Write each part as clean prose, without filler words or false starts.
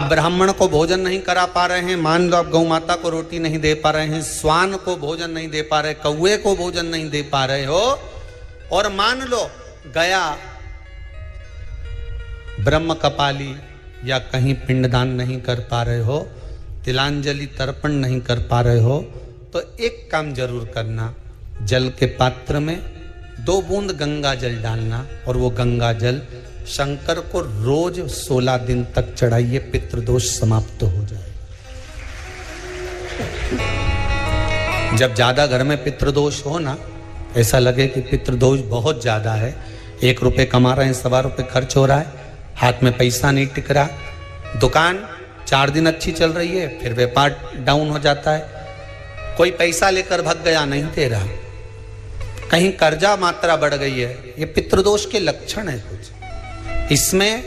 ब्राह्मण को भोजन नहीं करा पा रहे हैं, मान लो आप गौ माता को रोटी नहीं दे पा रहे हैं, स्वान को भोजन नहीं दे पा रहे, कौवे को भोजन नहीं दे पा रहे हो, और मान लो गया ब्रह्म कपाली या कहीं पिंडदान नहीं कर पा रहे हो, तिलांजलि तर्पण नहीं कर पा रहे हो, तो एक काम जरूर करना, जल के पात्र में 2 बूंद गंगा जल डालना और वो गंगा जल शंकर को रोज 16 दिन तक चढ़ाइए, पितृदोष समाप्त हो जाए। जब ज्यादा घर में पितृदोष हो ना, ऐसा लगे कि पितृदोष बहुत ज्यादा है, 1 रुपए कमा रहे हैं, 1.25 रुपए खर्च हो रहा है, हाथ में पैसा नहीं टिक रहा, दुकान 4 दिन अच्छी चल रही है, फिर व्यापार डाउन हो जाता है, कोई पैसा लेकर भाग गया, नहीं दे रहा, कहीं कर्जा मात्रा बढ़ गई है, ये पितृदोष के लक्षण है कुछ। इसमें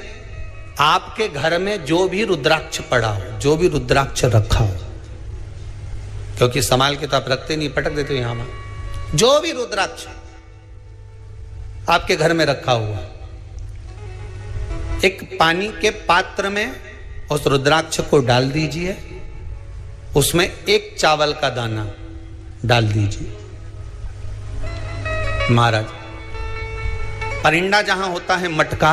आपके घर में जो भी रुद्राक्ष पड़ा हो, जो भी रुद्राक्ष रखा हो, क्योंकि संभाल के तो आप रखते नहीं, पटक देते हो यहां में, जो भी रुद्राक्ष आपके घर में रखा हुआ, एक पानी के पात्र में उस रुद्राक्ष को डाल दीजिए, उसमें 1 चावल का दाना डाल दीजिए। महाराज, परिंदा जहां होता है, मटका,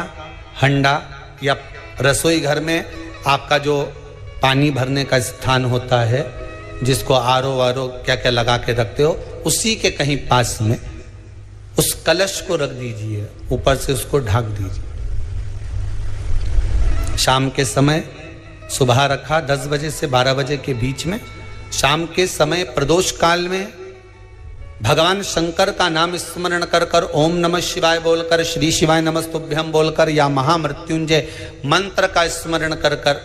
हंडा या रसोई घर में आपका जो पानी भरने का स्थान होता है, जिसको आरो वारो क्या क्या लगा के रखते हो, उसी के कहीं पास में उस कलश को रख दीजिए, ऊपर से उसको ढक दीजिए। शाम के समय, सुबह रखा 10 बजे से 12 बजे के बीच में, शाम के समय प्रदोष काल में भगवान शंकर का नाम स्मरण कर कर, ओम नमः शिवाय बोलकर, श्री शिवाय नमस्तुभ्यम बोलकर, या महामृत्युंजय मंत्र का स्मरण कर कर,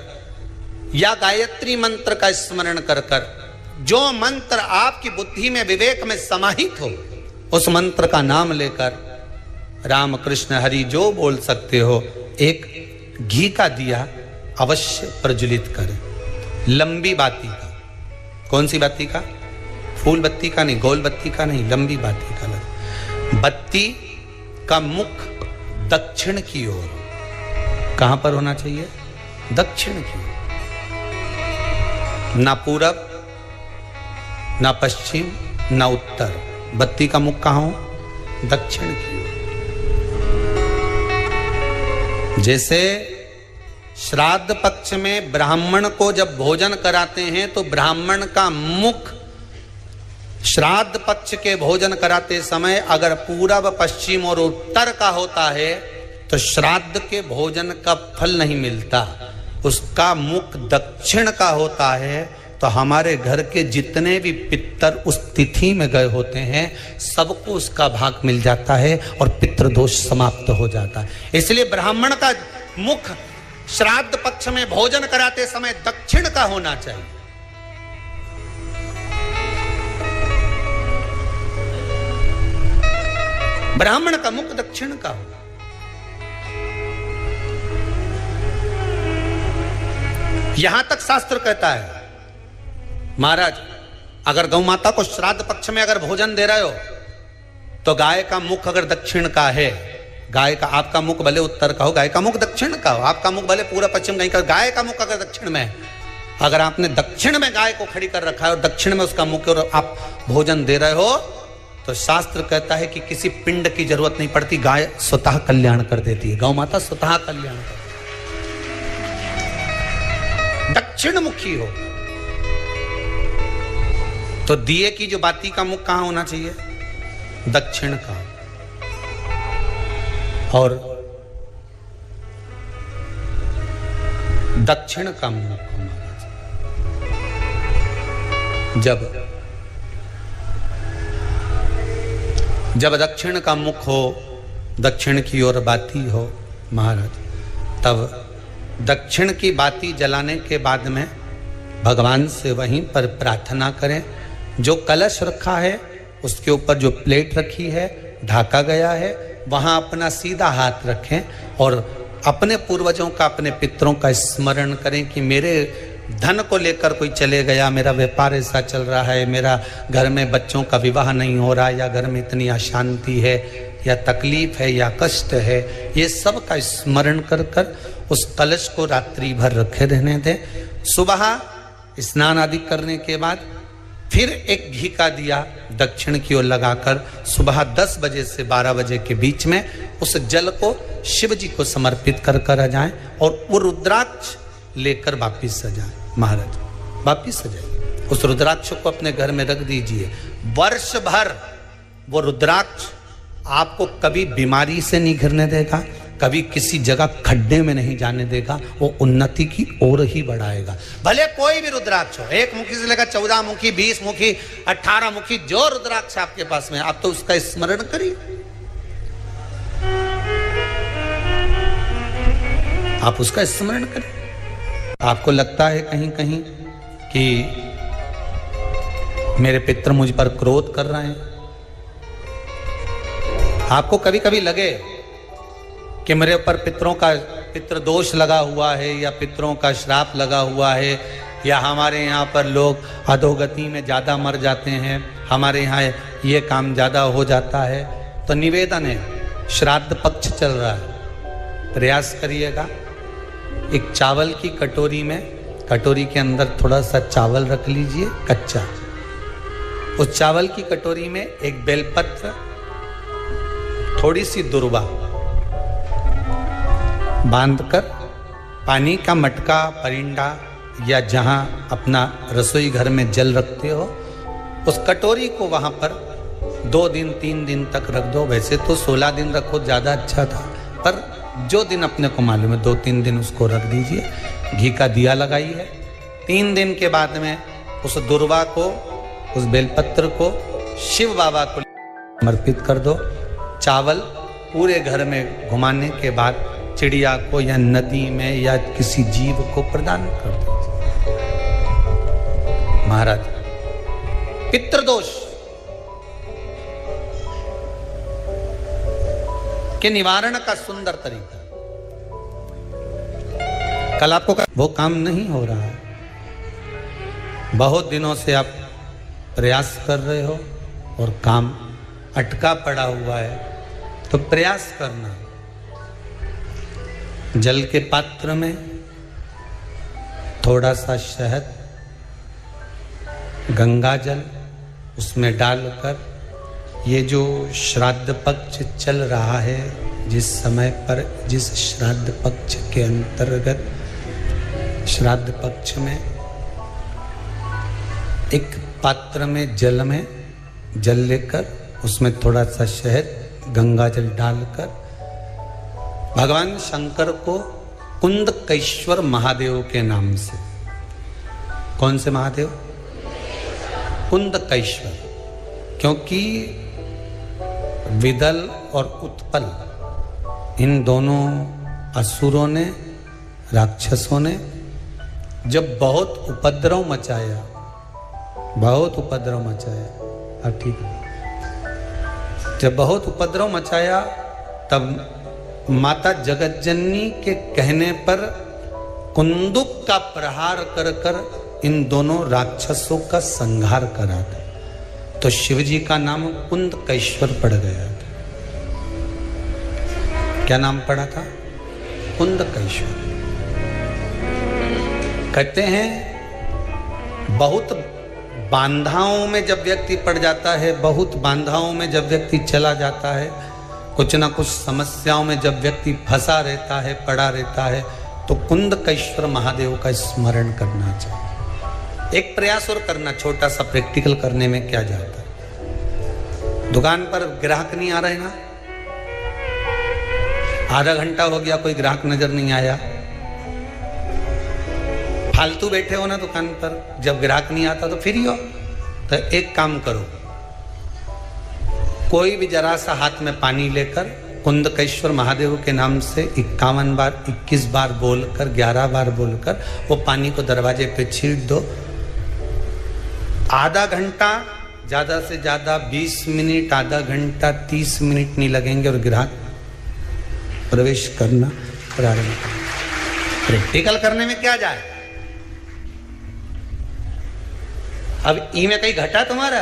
या गायत्री मंत्र का स्मरण कर कर, जो मंत्र आपकी बुद्धि में, विवेक में समाहित हो, उस मंत्र का नाम लेकर राम कृष्ण हरि जो बोल सकते हो, एक घी का दिया अवश्य प्रज्वलित करें, लंबी बाती का। कौन सी बाती का? फूल बत्ती का नहीं, गोल बत्ती का नहीं, लंबी बाती का लगा। बत्ती का मुख दक्षिण की ओर, कहां पर होना चाहिए? दक्षिण की ओर, ना पूरब, ना पश्चिम, ना उत्तर। बत्ती का मुख कहां हो? दक्षिण की ओर। जैसे श्राद्ध पक्ष में ब्राह्मण को जब भोजन कराते हैं तो ब्राह्मण का मुख श्राद्ध पक्ष के भोजन कराते समय अगर पूरब, पश्चिम और उत्तर का होता है तो श्राद्ध के भोजन का फल नहीं मिलता। उसका मुख दक्षिण का होता है तो हमारे घर के जितने भी पितर उस तिथि में गए होते हैं सबको उसका भाग मिल जाता है और पितृदोष समाप्त हो जाता है। इसलिए ब्राह्मण का मुख श्राद्ध पक्ष में भोजन कराते समय दक्षिण का होना चाहिए। ब्राह्मण का मुख दक्षिण का हो। यहां तक शास्त्र कहता है महाराज, अगर गौ माता को श्राद्ध पक्ष में अगर भोजन दे रहे हो तो गाय का मुख अगर दक्षिण का है, गाय का, आपका मुख भले उत्तर का हो, गाय का मुख दक्षिण का हो, आपका मुख भले पूरा पश्चिम कहीं का, गाय का मुख अगर दक्षिण में है, अगर आपने दक्षिण में गाय को खड़ी कर रखा है और दक्षिण में उसका मुख और आप भोजन दे रहे हो तो शास्त्र कहता है कि किसी पिंड की जरूरत नहीं पड़ती, गाय स्वतः कल्याण कर देती है, गौ माता स्वतः कल्याण कर, दक्षिण मुखी हो। तो दिए की जो बाती का मुख कहां होना चाहिए? दक्षिण का। और दक्षिण का मुख हमारा जब दक्षिण का मुख हो, दक्षिण की ओर बाती हो महाराज, तब दक्षिण की बाती जलाने के बाद में भगवान से वहीं पर प्रार्थना करें। जो कलश रखा है उसके ऊपर जो प्लेट रखी है, ढाका गया है, वहां अपना सीधा हाथ रखें और अपने पूर्वजों का, अपने पितरों का स्मरण करें कि मेरे धन को लेकर कोई चले गया, मेरा व्यापार ऐसा चल रहा है, मेरा घर में बच्चों का विवाह नहीं हो रहा, या घर में इतनी अशांति है या तकलीफ है या कष्ट है, ये सब का स्मरण कर कर उस कलश को रात्रि भर रखे रहने दें। सुबह स्नान आदि करने के बाद फिर एक घी का दिया दक्षिण की ओर लगाकर सुबह 10 बजे से 12 बजे के बीच में उस जल को शिव जी को समर्पित कर आ जाएं और वो रुद्राक्ष लेकर वापिस आ जाएं। महाराज वापिस आ जाइए, उस रुद्राक्ष को अपने घर में रख दीजिए। वर्ष भर वो रुद्राक्ष आपको कभी बीमारी से नहीं घिरने देगा, कभी किसी जगह खड्डे में नहीं जाने देगा, वो उन्नति की ओर ही बढ़ाएगा। भले कोई भी रुद्राक्ष हो, 1 मुखी से लेकर 14 मुखी, 20 मुखी, 18 मुखी, जो रुद्राक्ष आपके पास में, आप तो उसका स्मरण करिए। आप उसका स्मरण करिए। आपको लगता है कहीं कहीं कि मेरे पितर मुझ पर क्रोध कर रहे हैं, आपको कभी कभी लगे कि मेरे ऊपर पितृ दोष लगा हुआ है या पितरों का श्राप लगा हुआ है, या हमारे यहाँ पर लोग अधोगति में ज़्यादा मर जाते हैं, हमारे यहाँ ये काम ज़्यादा हो जाता है, तो निवेदन है, श्राद्ध पक्ष चल रहा है, प्रयास करिएगा। एक चावल की कटोरी में, कटोरी के अंदर थोड़ा सा चावल रख लीजिए कच्चा, उस चावल की कटोरी में एक बेलपत्र, थोड़ी सी दुर्वा बांधकर पानी का मटका, परिंडा या जहां अपना रसोई घर में जल रखते हो, उस कटोरी को वहां पर 2 दिन 3 दिन तक रख दो। वैसे तो 16 दिन रखो ज़्यादा अच्छा था, पर जो दिन अपने को मालूम है 2-3 दिन उसको रख दीजिए। घी का दिया लगाइए। 3 दिन के बाद में उस दुर्वा को, उस बेलपत्र को शिव बाबा को समर्पित कर दो। चावल पूरे घर में घुमाने के बाद चिड़िया को या नदी में या किसी जीव को प्रदान कर दो। महाराज, पितृदोष के निवारण का सुंदर तरीका। कल आपको वो काम नहीं हो रहा है, बहुत दिनों से आप प्रयास कर रहे हो और काम अटका पड़ा हुआ है, तो प्रयास करना। जल के पात्र में थोड़ा सा शहद, गंगा जल उसमें डालकर, ये जो श्राद्ध पक्ष चल रहा है, जिस समय पर, जिस श्राद्ध पक्ष के अंतर्गत, श्राद्ध पक्ष में एक पात्र में जल लेकर उसमें थोड़ा सा शहद, गंगा जल डालकर भगवान शंकर को कुंदकेश्वर महादेव के नाम से, कौन से महादेव? कुंदकेश्वर, क्योंकि विदल और उत्पल, इन दोनों असुरों ने, राक्षसों ने जब बहुत उपद्रव मचाया, अब ठीक है, जब बहुत उपद्रव मचाया, तब माता जगतजननी के कहने पर कुंदुक का प्रहार कर कर इन दोनों राक्षसों का संहार करा था। तो शिवजी का नाम कुंदकेश्वर पड़ गया था। क्या नाम पड़ा था? कुंदकेश्वर। कहते हैं बहुत बांधाओं में जब व्यक्ति पड़ जाता है, बहुत बांधाओं में जब व्यक्ति चला जाता है, कुछ ना कुछ समस्याओं में जब व्यक्ति फंसा रहता है, पड़ा रहता है, तो कुंदकेश्वर महादेव का स्मरण करना चाहिए। एक प्रयास और करना, छोटा सा प्रैक्टिकल करने में क्या जाता है। दुकान पर ग्राहक नहीं आ रहे ना, आधा घंटा हो गया, कोई ग्राहक नजर नहीं आया, फालतू बैठे हो ना दुकान पर, जब ग्राहक नहीं आता तो फ्री हो, तो एक काम करो, कोई भी जरा सा हाथ में पानी लेकर कुंदकेश्वर महादेव के नाम से 51 बार, 21 बार बोलकर, 11 बार बोलकर वो पानी को दरवाजे पे छींट दो। आधा घंटा, ज्यादा से ज्यादा 20 मिनट, आधा घंटा 30 मिनट नहीं लगेंगे और ग्राहक प्रवेश करना प्रारंभ करें। प्रैक्टिकल करने में क्या जाए। अब ई में कहीं घटा तुम्हारा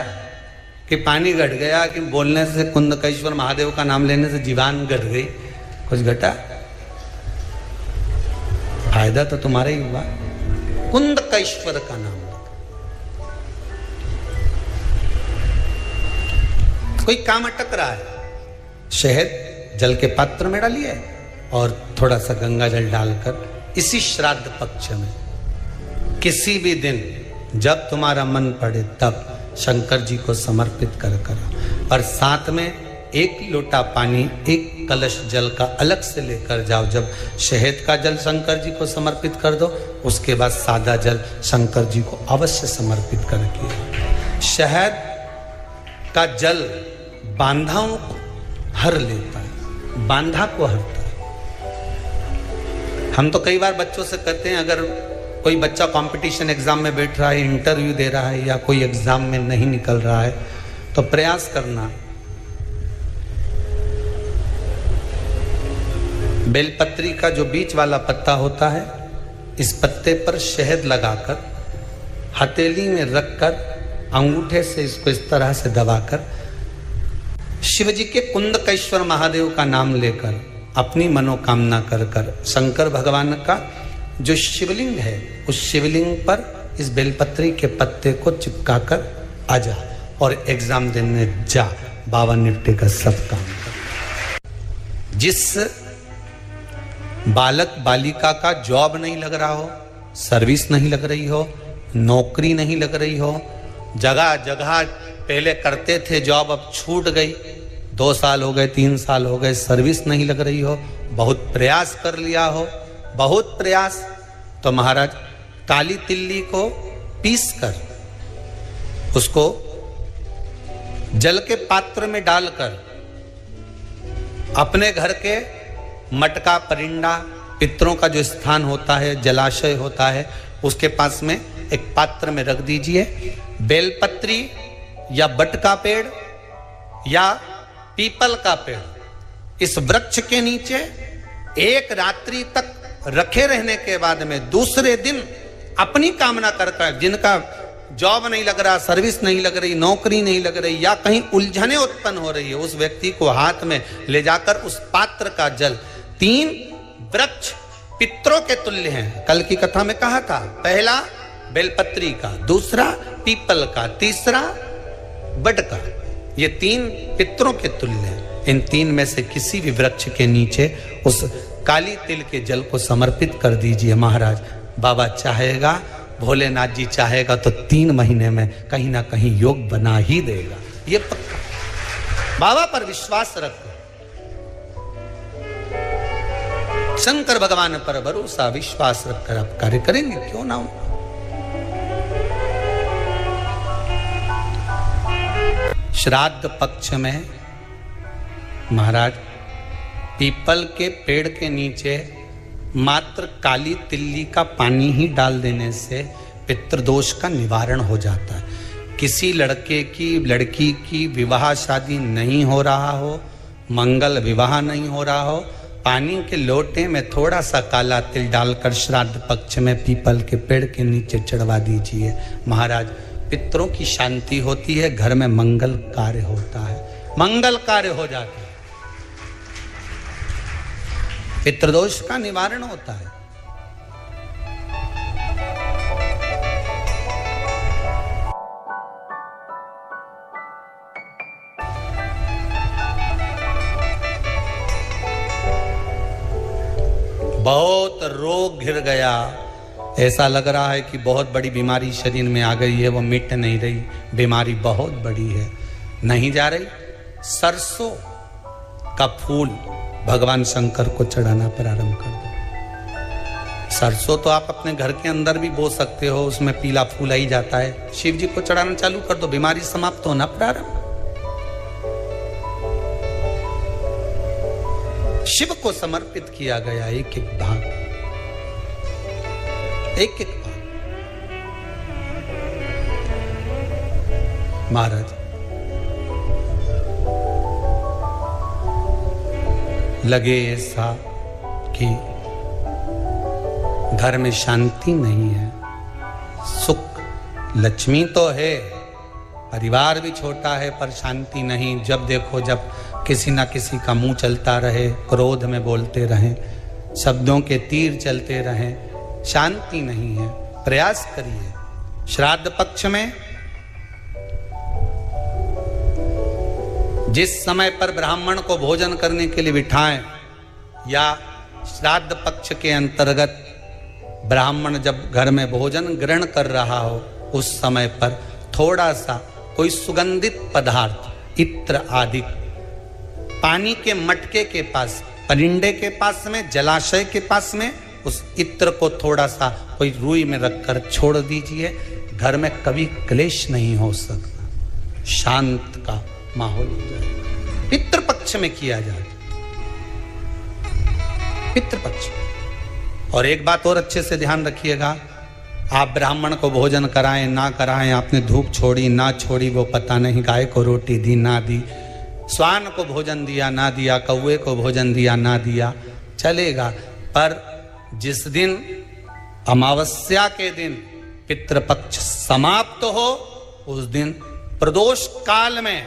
कि पानी घट गया, कि बोलने से, कुंदकेश्वर महादेव का नाम लेने से जीवान घट गई, कुछ घटा? फायदा तो तुम्हारा ही हुआ। कुंदकेश्वर का नाम। कोई काम अटक रहा है, शहद जल के पात्र में डालिए और थोड़ा सा गंगा जल डालकर इसी श्राद्ध पक्ष में किसी भी दिन जब तुम्हारा मन पड़े तब शंकर जी को समर्पित कर और साथ में एक लोटा पानी, एक कलश जल का अलग से लेकर जाओ। जब शहद का जल शंकर जी को समर्पित कर दो, उसके बाद सादा जल शंकर जी को अवश्य समर्पित करके। शहद का जल बांधाओं को हर लेता है, बांधा को हरता है। हम तो कई बार बच्चों से कहते हैं, अगर कोई बच्चा कंपटीशन एग्जाम में बैठ रहा है, इंटरव्यू दे रहा है या कोई एग्जाम में नहीं निकल रहा है, तो प्रयास करना बेलपत्री का जो बीच वाला पत्ता होता है, इस पत्ते पर शहद लगाकर हथेली में रखकर अंगूठे से इसको इस तरह से दबाकर शिव जी के कुंदकेश्वर महादेव का नाम लेकर अपनी मनोकामना कर शंकर भगवान का जो शिवलिंग है उस शिवलिंग पर इस बेलपत्री के पत्ते को चिपकाकर आ जा और एग्जाम देने जा। बाबा निपटे का सब काम कर। जिस बालक बालिका का जॉब नहीं लग रहा हो, सर्विस नहीं लग रही हो, नौकरी नहीं लग रही हो, जगह जगह पहले करते थे जॉब अब छूट गई, 2 साल हो गए 3 साल हो गए सर्विस नहीं लग रही हो, बहुत प्रयास कर लिया हो, बहुत प्रयास, तो महाराज काली तिल्ली को पीस कर उसको जल के पात्र में डालकर अपने घर के मटका परिंडा पितरों का जो स्थान होता है, जलाशय होता है, उसके पास में एक पात्र में रख दीजिए। बेलपत्री या बट का पेड़ या पीपल का पेड़, इस वृक्ष के नीचे एक रात्रि तक रखे रहने के बाद में दूसरे दिन अपनी कामना कर, जिनका जॉब नहीं लग रहा, सर्विस नहीं लग रही, नौकरी नहीं लग रही या कहीं उलझने उत्पन्न हो रही है, उस व्यक्ति को हाथ में ले जाकर उस पात्र का जल, 3 वृक्ष पितरों के तुल्य हैं। कल की कथा में कहा था, पहला बेलपत्री का, दूसरा पीपल का, तीसरा बड का, ये 3 पितरों के तुल्य हैं। इन 3 में से किसी भी वृक्ष के नीचे उस काली तिल के जल को समर्पित कर दीजिए महाराज। बाबा चाहेगा, भोलेनाथ जी चाहेगा तो 3 महीने में कहीं ना कहीं योग बना ही देगा, ये पक्का। बाबा पर विश्वास रखो, शंकर भगवान पर भरोसा विश्वास रखकर आप कार्य करेंगे, क्यों ना हो। श्राद्ध पक्ष में महाराज पीपल के पेड़ के नीचे मात्र काली तिल्ली का पानी ही डाल देने से पितृदोष का निवारण हो जाता है। किसी लड़के की लड़की की विवाह शादी नहीं हो रहा हो, मंगल विवाह नहीं हो रहा हो, पानी के लोटे में थोड़ा सा काला तिल डालकर श्राद्ध पक्ष में पीपल के पेड़ के नीचे चढ़वा दीजिए महाराज। पितरों की शांति होती है, घर में मंगल कार्य होता है, मंगल कार्य हो जाता है, पितृदोष का निवारण होता है। बहुत रोग घिर गया, ऐसा लग रहा है कि बहुत बड़ी बीमारी शरीर में आ गई है, वो मिट नहीं रही, बीमारी बहुत बड़ी है, नहीं जा रही। सरसों का फूल भगवान शंकर को चढ़ाना प्रारंभ कर दो। सरसों तो आप अपने घर के अंदर भी बो सकते हो, उसमें पीला फूल आ ही जाता है, शिव जी को चढ़ाना चालू कर दो, बीमारी समाप्त होना प्रारंभ। शिव को समर्पित किया गया एक एक भाग, एक एक भाग। महाराज लगे ऐसा कि घर में शांति नहीं है, सुख लक्ष्मी तो है, परिवार भी छोटा है पर शांति नहीं। जब देखो जब किसी ना किसी का मुंह चलता रहे, क्रोध में बोलते रहें, शब्दों के तीर चलते रहें, शांति नहीं है। प्रयास करिए। श्राद्ध पक्ष में जिस समय पर ब्राह्मण को भोजन करने के लिए बिठाएं, या श्राद्ध पक्ष के अंतर्गत ब्राह्मण जब घर में भोजन ग्रहण कर रहा हो, उस समय पर थोड़ा सा कोई सुगंधित पदार्थ, इत्र आदि, पानी के मटके के पास, परिंडे के पास में, जलाशय के पास में उस इत्र को थोड़ा सा कोई रुई में रखकर छोड़ दीजिए। घर में कभी क्लेश नहीं हो सकता, शांत का माहौल हो जाए। पितृपक्ष में किया जाए, पितृपक्ष। और एक बात और अच्छे से ध्यान रखिएगा, आप ब्राह्मण को भोजन कराएं ना कराएं, आपने धूप छोड़ी ना छोड़ी वो पता नहीं, गाय को रोटी दी ना दी, स्वान को भोजन दिया ना दिया, कौवे को भोजन दिया ना दिया, चलेगा। पर जिस दिन अमावस्या के दिन पितृपक्ष समाप्त हो, उस दिन प्रदोष काल में,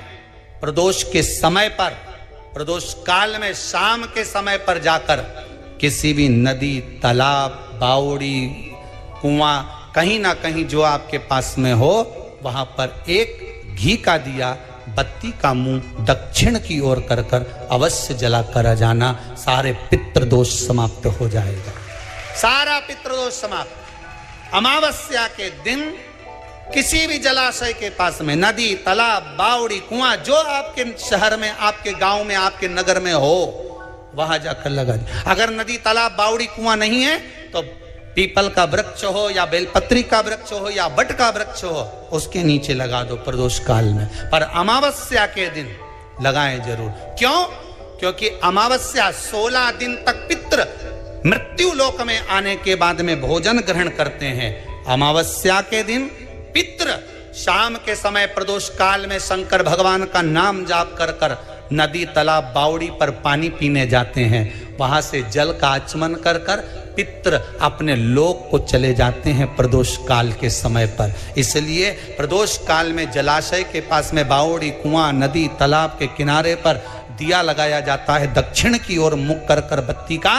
प्रदोष के समय पर, प्रदोष काल में शाम के समय पर जाकर किसी भी नदी, तालाब, बावड़ी, कुआं, कहीं ना कहीं जो आपके पास में हो, वहां पर एक घी का दिया, बत्ती का मुंह दक्षिण की ओर कर कर अवश्य जला कर जाना। सारे पितृदोष समाप्त हो जाएगा, सारा पितृदोष समाप्त। अमावस्या के दिन किसी भी जलाशय के पास में, नदी, तालाब, बावड़ी, कुआं, जो आपके शहर में, आपके गांव में, आपके नगर में हो, वहां जाकर लगा दे। अगर नदी, तालाब, बावड़ी, कुआं नहीं है तो पीपल का वृक्ष हो या बेलपत्री का वृक्ष हो या बट का वृक्ष हो, उसके नीचे लगा दो प्रदोष काल में। पर अमावस्या के दिन लगाएं जरूर। क्यों? क्योंकि अमावस्या 16 दिन तक पितृ मृत्यु लोक में आने के बाद में भोजन ग्रहण करते हैं। अमावस्या के दिन पितृ शाम के समय प्रदोष काल में शंकर भगवान का नाम जाप कर कर नदी, तालाब, बावड़ी पर पानी पीने जाते हैं। वहां से जल का आचमन कर कर पितृ अपने लोक को चले जाते हैं प्रदोष काल के समय पर। इसलिए प्रदोष काल में जलाशय के पास में, बावड़ी, कुआं, नदी, तालाब के किनारे पर दिया लगाया जाता है दक्षिण की ओर मुख कर कर बत्ती का।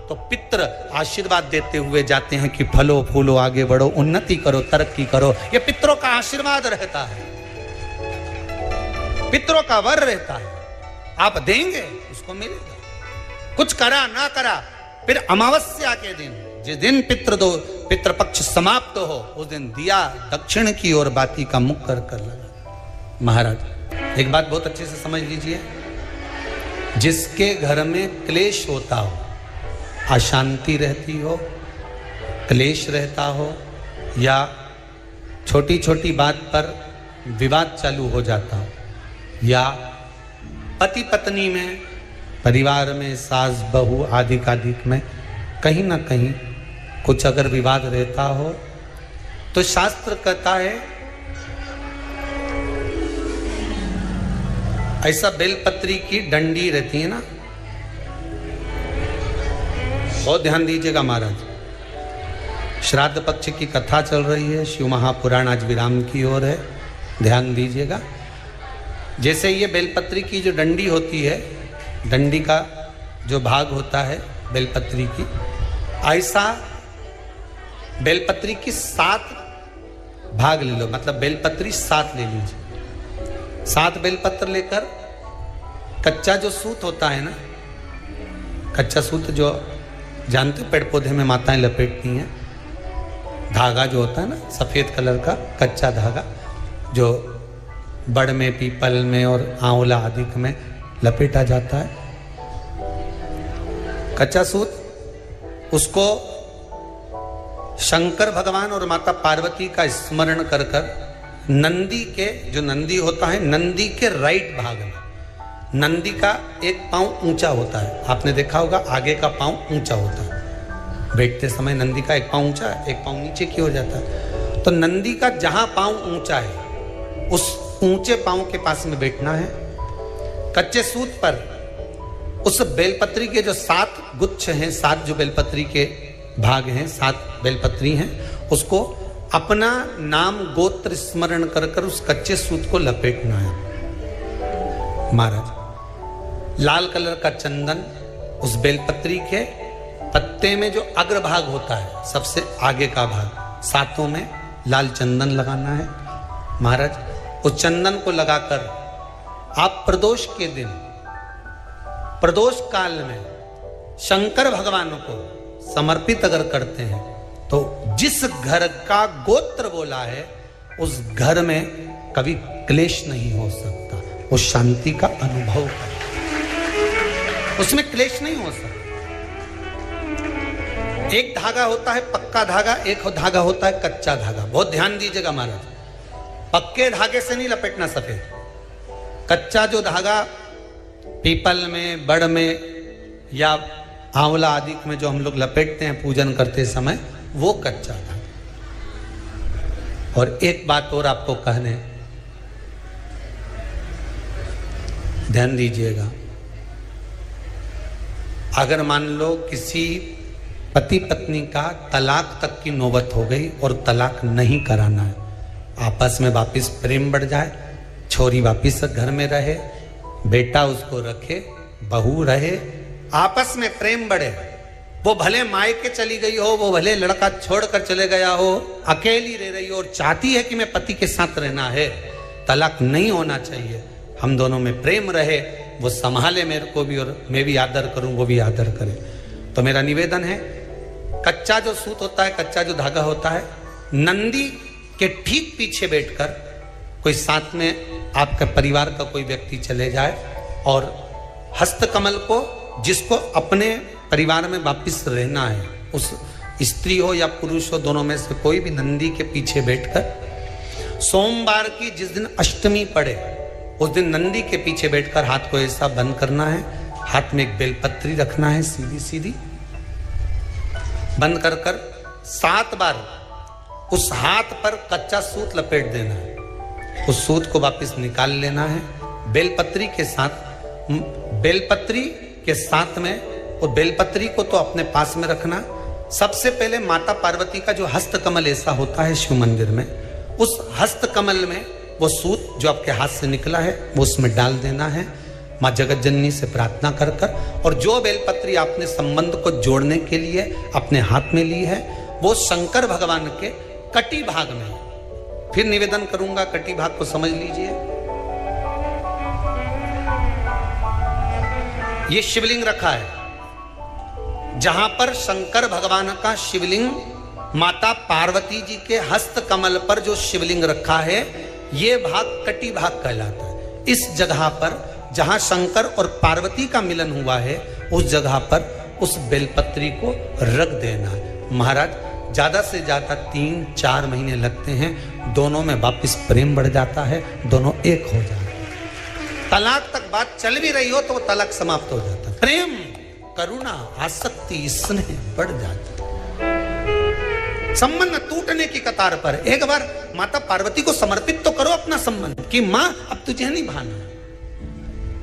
तो पितृ आशीर्वाद देते हुए जाते हैं कि फलो फूलो, आगे बढ़ो, उन्नति करो, तरक्की करो। ये पितरों का आशीर्वाद रहता है, पितरों का वर रहता है। आप देंगे उसको मिलेगा, कुछ करा ना करा। फिर अमावस्या के दिन, जिस दिन पितृपक्ष समाप्त हो, उस दिन दिया दक्षिण की ओर बाती का मुख कर कर लगा। महाराज एक बात बहुत अच्छे से समझ लीजिए, जिसके घर में क्लेश होता हो, अशांति रहती हो, क्लेश रहता हो, या छोटी छोटी बात पर विवाद चालू हो जाता हो, या पति पत्नी में, परिवार में, सास बहू आदि कादिक में कहीं ना कहीं कुछ अगर विवाद रहता हो, तो शास्त्र कहता है ऐसा बेलपत्री की डंडी रहती है ना, बहुत ध्यान दीजिएगा महाराज। श्राद्ध पक्ष की कथा चल रही है, शिव महापुराण आज विराम की ओर है, ध्यान दीजिएगा। जैसे ये बेलपत्री की जो डंडी होती है, डंडी का जो भाग होता है बेलपत्री की, ऐसा बेलपत्री की 7 भाग ले लो, मतलब बेलपत्री 7 ले लीजिए। 7 बेलपत्र लेकर कच्चा जो सूत होता है ना, कच्चा सूत जो जानते पेड़ पौधे में माताएं लपेटती हैं, धागा जो होता है ना सफेद कलर का कच्चा धागा, जो बड़ में, पीपल में और आंवला आदि में लपेटा जाता है, कच्चा सूत, उसको शंकर भगवान और माता पार्वती का स्मरण कर कर नंदी के, जो नंदी होता है, नंदी के राइट भाग में, नंदी का एक पांव ऊंचा होता है, आपने देखा होगा आगे का पांव ऊंचा होता है, बैठते समय नंदी का एक पांव ऊंचा है, एक पांव नीचे की हो जाता है। तो नंदी का जहां पांव ऊंचा है, उस ऊंचे पांव के पास में बैठना है। कच्चे सूत पर उस बेलपत्री के जो 7 गुच्छ हैं, 7 जो बेलपत्री के भाग हैं, 7 बेलपत्री हैं, उसको अपना नाम गोत्र स्मरण कर कर उस कच्चे सूत को लपेटना है। महाराज लाल कलर का चंदन उस बेलपत्री के पत्ते में जो अग्रभाग होता है, सबसे आगे का भाग, सातों में लाल चंदन लगाना है। महाराज उस चंदन को लगाकर आप प्रदोष के दिन, प्रदोष काल में शंकर भगवान को समर्पित अगर करते हैं तो जिस घर का गोत्र बोला है उस घर में कभी क्लेश नहीं हो सकता, वो शांति का अनुभव करे, उसमें क्लेश नहीं हो सकता। एक धागा होता है पक्का धागा, एक धागा होता है कच्चा धागा। बहुत ध्यान दीजिएगा महाराज, पक्के धागे से नहीं लपेटना सफेद, कच्चा जो धागा पीपल में, बड़ में या आंवला आदि में जो हम लोग लपेटते हैं पूजन करते समय, वो कच्चा धागा। और एक बात और आपको कहने, ध्यान दीजिएगा, अगर मान लो किसी पति पत्नी का तलाक तक की नौबत हो गई और तलाक नहीं कराना है, आपस में वापिस प्रेम बढ़ जाए, छोरी वापिस घर में रहे, बेटा उसको रखे, बहू रहे, आपस में प्रेम बढ़े, वो भले मायके चली गई हो, वो भले लड़का छोड़कर चले गया हो, अकेली रह रही हो और चाहती है कि मैं पति के साथ रहना है, तलाक नहीं होना चाहिए, हम दोनों में प्रेम रहे, वो संभाले मेरे को भी और मैं भी आदर करूं, वो भी आदर करे। तो मेरा निवेदन है, कच्चा जो सूत होता है, कच्चा जो धागा होता है, नंदी के ठीक पीछे बैठकर कोई साथ में आपका परिवार का कोई व्यक्ति चले जाए और हस्तकमल को, जिसको अपने परिवार में वापिस रहना है, उस स्त्री हो या पुरुष हो, दोनों में से कोई भी नंदी के पीछे बैठकर, सोमवार की जिस दिन अष्टमी पड़े उस दिन नंदी के पीछे बैठकर हाथ को ऐसा बंद करना है, हाथ में एक बेलपत्री रखना है, सीधी सीधी बंद कर कर 7 बार उस हाथ पर कच्चा सूत लपेट देना है, उस सूत को वापस निकाल लेना है, बेलपत्री के साथ में, और बेलपत्री को तो अपने पास में रखना। सबसे पहले माता पार्वती का जो हस्तकमल ऐसा होता है शिव मंदिर में, उस हस्तकमल में वो सूत जो आपके हाथ से निकला है वो उसमें डाल देना है, माँ जगत जननी से प्रार्थना कर कर, और जो बेलपत्री आपने संबंध को जोड़ने के लिए अपने हाथ में ली है वो शंकर भगवान के कटी भाग में, फिर निवेदन करूंगा कटी भाग को समझ लीजिए। ये शिवलिंग रखा है, जहां पर शंकर भगवान का शिवलिंग, माता पार्वती जी के हस्त कमल पर जो शिवलिंग रखा है, ये भाग कटी भाग कहलाता है। इस जगह पर जहां शंकर और पार्वती का मिलन हुआ है, उस जगह पर उस बेलपत्री को रख देना है। महाराज ज्यादा से ज्यादा 3-4 महीने लगते हैं, दोनों में वापिस प्रेम बढ़ जाता है, दोनों एक हो जाते हैं। तलाक तक बात चल भी रही हो तो वो तलाक समाप्त हो जाता है, प्रेम, करुणा, आसक्ति, स्नेह बढ़ जाता है, संबंध टूटने की कतार पर। एक बार माता पार्वती को समर्पित तो करो अपना संबंध कि मां अब तुझे नहीं भाना,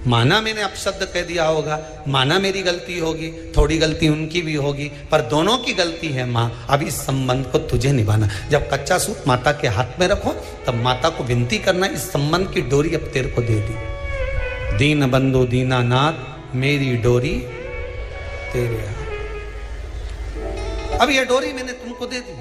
माना मैंने अपशब्द कह दिया होगा, माना मेरी गलती होगी, थोड़ी गलती उनकी भी होगी, पर दोनों की गलती है मां, अब इस संबंध को तुझे निभाना। जब कच्चा सूत माता के हाथ में रखो तब माता को विनती करना, इस संबंध की डोरी अब तेरे को दे दी, दीन बंधु दीनानाथ मेरी डोरी तेरे हाथ, अब ये डोरी मैंने तुमको दे दी।